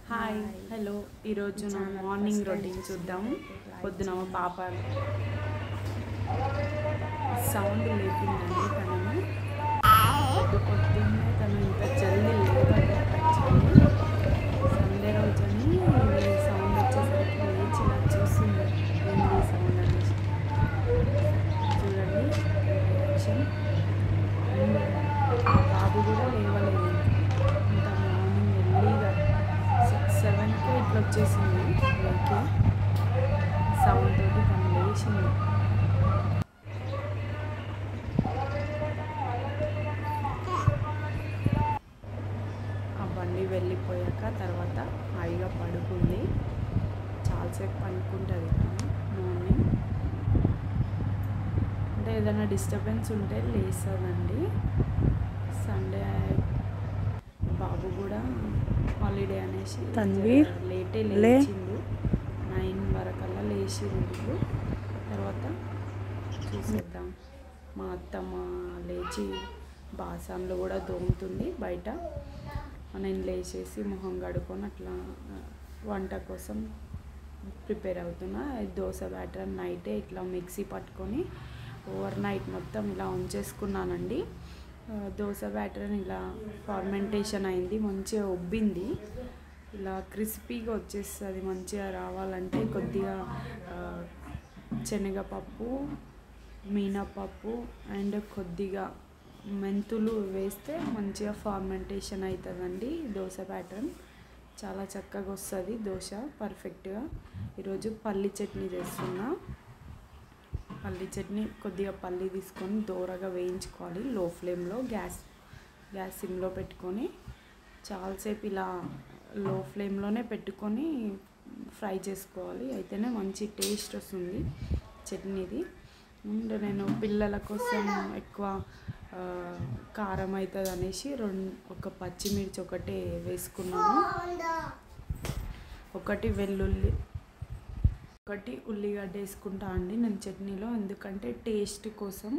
Hi hello ఈరోజు నా morning routine చూద్దాం. పొద్దున మా పాప సౌండ్ లేపిందండి. పొద్దున్నే తను ఇంత జల్దీ లేదండి. యాక్చువల్లీ సండే రోజని సౌండ్ వచ్చేసరికి లేచి ఇలా చూస్తుంది, ఏంది సౌండ్ అనేసి. చూడండి రియాక్షన్. అండ్ మా బాబు కూడా లేవలేదు. ఇంత మార్నింగ్ ఎర్లీగా 6-7కే ఇట్లా వచ్చేసింది. వెహికల్ సౌండ్ తోటి తను లేచింది. ఆ బండి వెళ్ళిపోయాక తర్వాత హాయిగా పడుకుంది. చాలాసేపు పడుకుంటుంది కానీ మార్నింగ్ అంటే ఏదైనా డిస్టర్బెన్స్ ఉంటే లేస్తుందండి. సండే బాబు కూడా హాలిడే అనేసి తన్వీర్ లేటే లేచిండు. 9 వరకల్లా లేచిండు. తర్వాత చూసేద్దాం. మా అత్తమ్మ లేచి బాసన్లు కూడా దోముతుంది బయట. నేను లేచేసి మొహం కడుక్కొని అట్లా వంట కోసం ప్రిపేర్ అవుతున్నా. దోశ బ్యాటర్ నైటే ఇట్లా మిక్సీ పట్టుకొని ఓవర్ నైట్ మొత్తం ఇలా ఉంచేసుకున్నానండి. దోశ బ్యాటర్ని ఇలా ఫార్మెంటేషన్ అయింది, మంచిగా ఉబ్బింది. ఇలా క్రిస్పీగా వచ్చేస్తుంది. మంచిగా రావాలంటే కొద్దిగా శనగపప్పు, మినపప్పు అండ్ కొద్దిగా మెంతులు వేస్తే మంచిగా ఫార్మెంటేషన్ అవుతుందండి. దోశ ప్యాటర్న్ చాలా చక్కగా వస్తుంది దోశ పర్ఫెక్ట్గా. ఈరోజు పల్లి చట్నీ చేస్తున్నా. పల్లి చట్నీ కొద్దిగా పల్లి తీసుకొని దోరగా వేయించుకోవాలి. లో ఫ్లేమ్లో గ్యాస్ సిమ్లో పెట్టుకొని చాలాసేపు ఇలా లో ఫ్లేమ్లోనే పెట్టుకొని ఫ్రై చేసుకోవాలి. అయితేనే మంచి టేస్ట్ వస్తుంది చట్నీది. అండ్ నేను పిల్లల కోసం ఎక్కువ కారం అవుతుంది అనేసి ఒక పచ్చిమిర్చి ఒకటే వేసుకున్నాను. ఒకటి వెల్లుల్లి, ఒకటి ఉల్లిగడ్డ వేసుకుంటా అండి నేను చట్నీలో, ఎందుకంటే టేస్ట్ కోసం.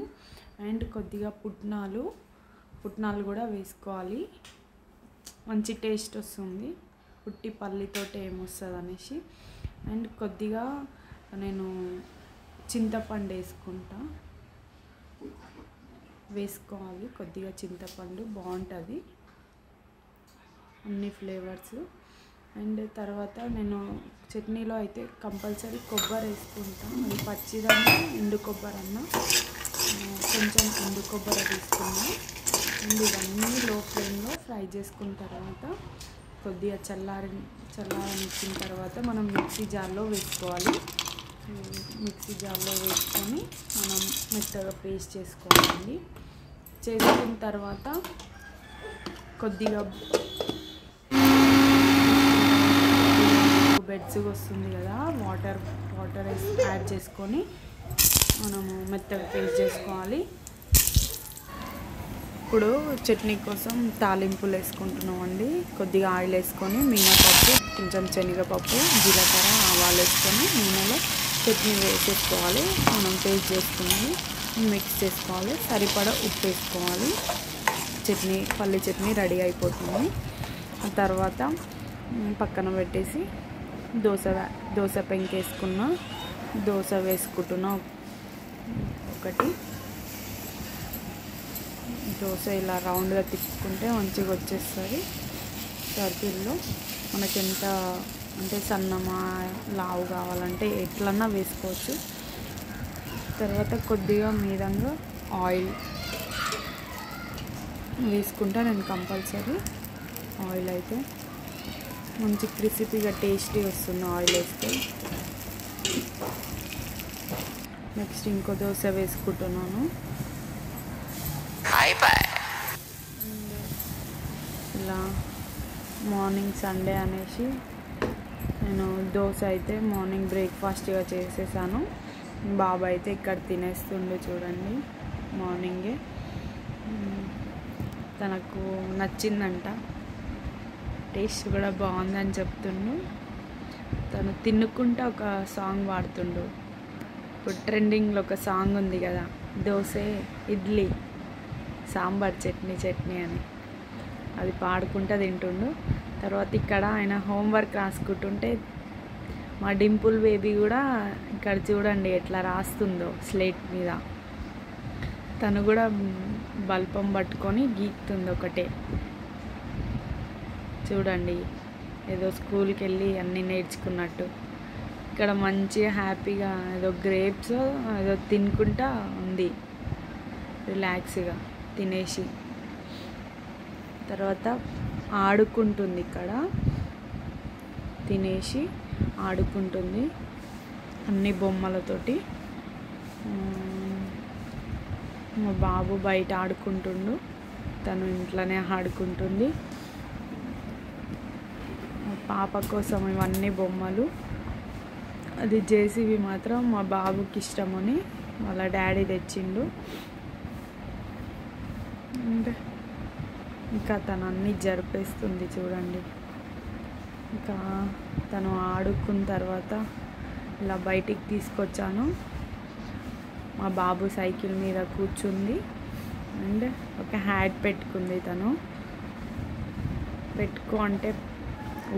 అండ్ కొద్దిగా పుట్నాలు కూడా వేసుకోవాలి, మంచి టేస్ట్ వస్తుంది. పుట్టి పల్లితోటి ఏమొస్తుంది అనేసి. అండ్ కొద్దిగా నేను చింతపండు వేసుకోవాలి. కొద్దిగా చింతపండు బాగుంటుంది, అన్ని ఫ్లేవర్స్. అండ్ తర్వాత నేను చట్నీలో అయితే కంపల్సరీ కొబ్బరి వేసుకుంటాను. అది పచ్చిదన్నా ఎండు కొబ్బరి అన్నా, కొంచెం ఎండు కొబ్బరి తీసుకున్నా. అండ్ ఇవన్నీ లో ఫ్లేమ్లో ఫ్రై చేసుకున్న తర్వాత కొద్దిగా చల్లారనిచ్చిన తర్వాత మనం మిక్సీ జార్లో వేసుకోవాలి. మిక్సీ జార్లో వేసుకొని మనం మెత్తగా పేస్ట్ చేసుకోవాలండి. చేసుకున్న తర్వాత కొద్దిగా బెడ్స్ వస్తుంది కదా, వాటర్ యాడ్ చేసుకొని మనము మెత్తగా పేస్ట్ చేసుకోవాలి. ఇప్పుడు చట్నీ కోసం తాలింపులు వేసుకుంటున్నామండి. కొద్దిగా ఆయిల్ వేసుకొని మినపప్పు, కొంచెం శనగపప్పు, జీలకర్ర, ఆవాలు వేసుకొని నూనెలో చట్నీ వేసేసుకోవాలి. మనం పేస్ట్ చేసుకుని మిక్స్ చేసుకోవాలి. సరిపడా ఉప్పు వేసుకోవాలి. పల్లి చట్నీ రెడీ అయిపోతుంది. ఆ తర్వాత పక్కన పెట్టేసి దోశ పెంకేసుకున్న దోశ వేసుకుంటున్నా. ఒకటి దోశ ఇలా రౌండ్గా తిప్పుకుంటే మంచిగా వచ్చేస్తుంది. సర్కిల్లో మనకి ఎంత అంటే సన్నమా లావు కావాలంటే ఎట్లన్నా వేసుకోవచ్చు. తర్వాత కొద్దిగా మీదంగా ఆయిల్ వేసుకుంటా నేను కంపల్సరీ. ఆయిల్ అయితే మంచి క్రిస్పీగా టేస్టీ వస్తుంది ఆయిల్ వేస్తే. నెక్స్ట్ ఇంకో దోశ వేసుకుంటున్నాను. ఇలా మార్నింగ్ సండే అనేసి నేను దోశ అయితే మార్నింగ్ బ్రేక్ఫాస్ట్గా చేసేసాను. బాబు అయితే ఇక్కడ తినేస్తుండే చూడండి. మార్నింగే తనకు నచ్చిందంట, టేస్ట్ కూడా బాగుందని చెప్తుండు. తను తినుకుంటా ఒక సాంగ్ పాడుతుండు. ఇప్పుడు ట్రెండింగ్లో ఒక సాంగ్ ఉంది కదా, దోశ ఇడ్లీ సాంబార్ చట్నీ అని, అది పాడుకుంటూ తింటుండు. తర్వాత ఇక్కడ ఆయన హోంవర్క్ రాసుకుంటుంటే మా డింపుల్ బేబీ కూడా ఇక్కడ చూడండి ఎట్లా రాస్తుందో స్లేట్ మీద. తను కూడా బల్పం పట్టుకొని గీక్తుంది ఒకటే. చూడండి ఏదో స్కూల్కి వెళ్ళి అన్నీ నేర్చుకున్నట్టు. ఇక్కడ మంచిగా హ్యాపీగా ఏదో గ్రేప్స్ ఏదో తినుకుంటా ఉంది రిలాక్స్గా తినేసి. తర్వాత ఆడుకుంటుంది, ఇక్కడ తినేసి ఆడుకుంటుంది అన్ని బొమ్మలతోటి. మా బాబు బయట ఆడుకుంటుండు, తను ఇంట్లోనే ఆడుకుంటుంది. మా పాప కోసం ఇవన్నీ బొమ్మలు. అది జేసీబీ మాత్రం మా బాబుకి ఇష్టమని వాళ్ళ డాడీ తెచ్చిండు. అంటే ఇంకా తను అన్నీ జరిపేస్తుంది చూడండి. ఇంకా తను ఆడుకున్న తర్వాత ఇలా బయటికి తీసుకొచ్చాను. మా బాబు సైకిల్ మీద కూర్చుంది అండ్ ఒక హ్యాట్ పెట్టుకుంది. తను పెట్టుకో అంటే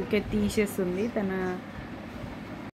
ఊకే తీసేస్తుంది. తన